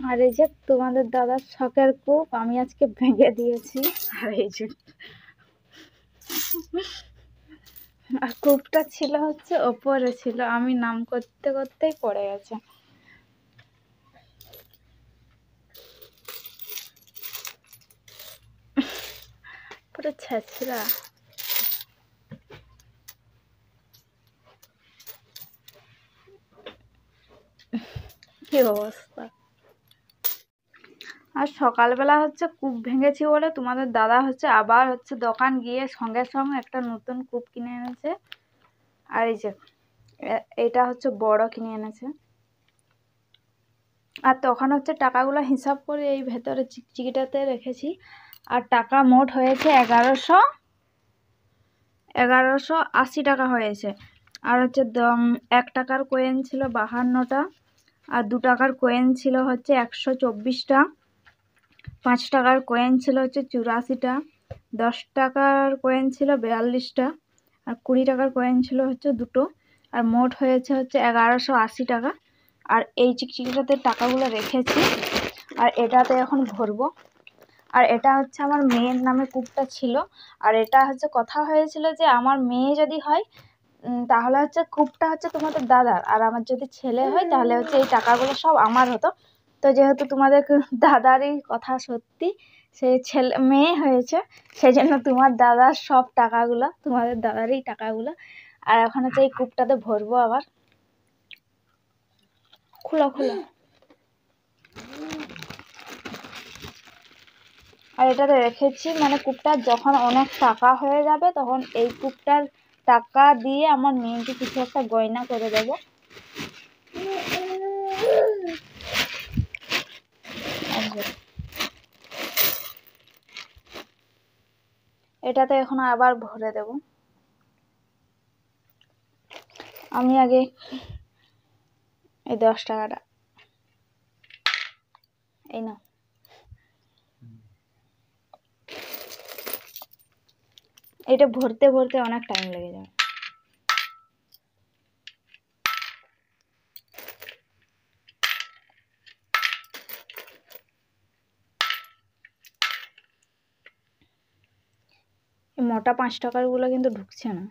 আর এই যে তোমাদের দাদার শখের কূপ আমি আজকে ভেঙে দিয়েছি। আর এই যে আর কূপটা ছিল হচ্ছে ওপরে ছিল, আমি নাম করতে করতেই পড়ে গেছে। পুরো ছেঁচড়া। কি অবস্থা। আর সকালবেলা হচ্ছে কূপ ভেঙেছি বলে তোমাদের দাদা হচ্ছে আবার হচ্ছে দোকান গিয়ে সঙ্গে সঙ্গে একটা নতুন কূপ কিনে এনেছে। আর এই যে এটা হচ্ছে বড় কিনে এনেছে। আর তখন হচ্ছে টাকাগুলো হিসাব করে এই ভেতরে চিকচিকিটাতে রেখেছি। আর টাকা মোট হয়েছে 1180 টাকা হয়েছে। আর হচ্ছে 1 টাকার কয়েন ছিল 52টা, আর 2 টাকার কয়েন ছিল হচ্ছে 124টা, 5 টাকার কয়েন ছিল হচ্ছে 84টা, 10 টাকার কয়েন ছিল 42টা, আর 20 টাকার কয়েন ছিল হচ্ছে 2টো। আর মোট হয়েছে হচ্ছে 1180 টাকা। আর এই চিকচিকিটাতে টাকাগুলো রেখেছি, আর এটাতে এখন ভরবো। আর এটা হচ্ছে আমার মেয়ের নামে কূপটা ছিল। আর এটা হচ্ছে কথা হয়েছিল যে আমার মেয়ে যদি হয় তাহলে হচ্ছে কূপটা হচ্ছে তোমাদের দাদার, আর আমার যদি ছেলে হয় তাহলে হচ্ছে এই টাকাগুলো সব আমার হতো। তো যেহেতু তোমাদের দাদারই কথা সত্যি, সে ছেলে মেয়ে হয়েছে, সেই জন্য তোমার দাদার সব টাকাগুলো তোমাদের দাদারই টাকাগুলো। আর এখন হচ্ছে এই কূপটাতে ভরবো আবার। খুলো খুলো। আর এটাতে রেখেছি মানে কূপটার যখন অনেক টাকা হয়ে যাবে তখন এই কূপটার টাকা দিয়ে আমার মেয়েকে কিছু একটা গয়না করে দেব। এটাতে এখন আবার ভরে দেব। আমি আগে এই 10 টাকাটা এই না, এটা ভরতে ভরতে অনেক টাইম লেগে যাবে। এই মোটা 5 টাকার গুলো কিন্তু ঢুকছে না,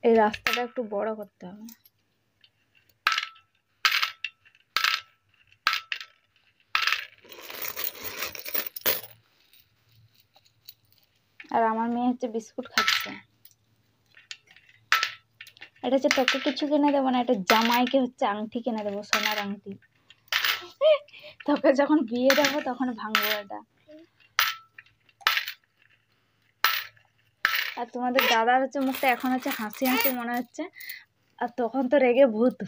এই রাস্তাটা একটু বড় করতে হবে। আর আমার মেয়ে হচ্ছে বিস্কুট খাচ্ছে। এটা হচ্ছে তোকে কিছু কিনে দেবো না, এটা জামাইকে হচ্ছে আংটি কিনে দেবো, সোনার আংটি। তোকে যখন বিয়ে দেবো তখন ভাঙবো এটা। আর তোমাদের দাদার হচ্ছে মুখটা এখন হচ্ছে হাসি হাসি মনে হচ্ছে, আর তখন তো রেগে ভূত।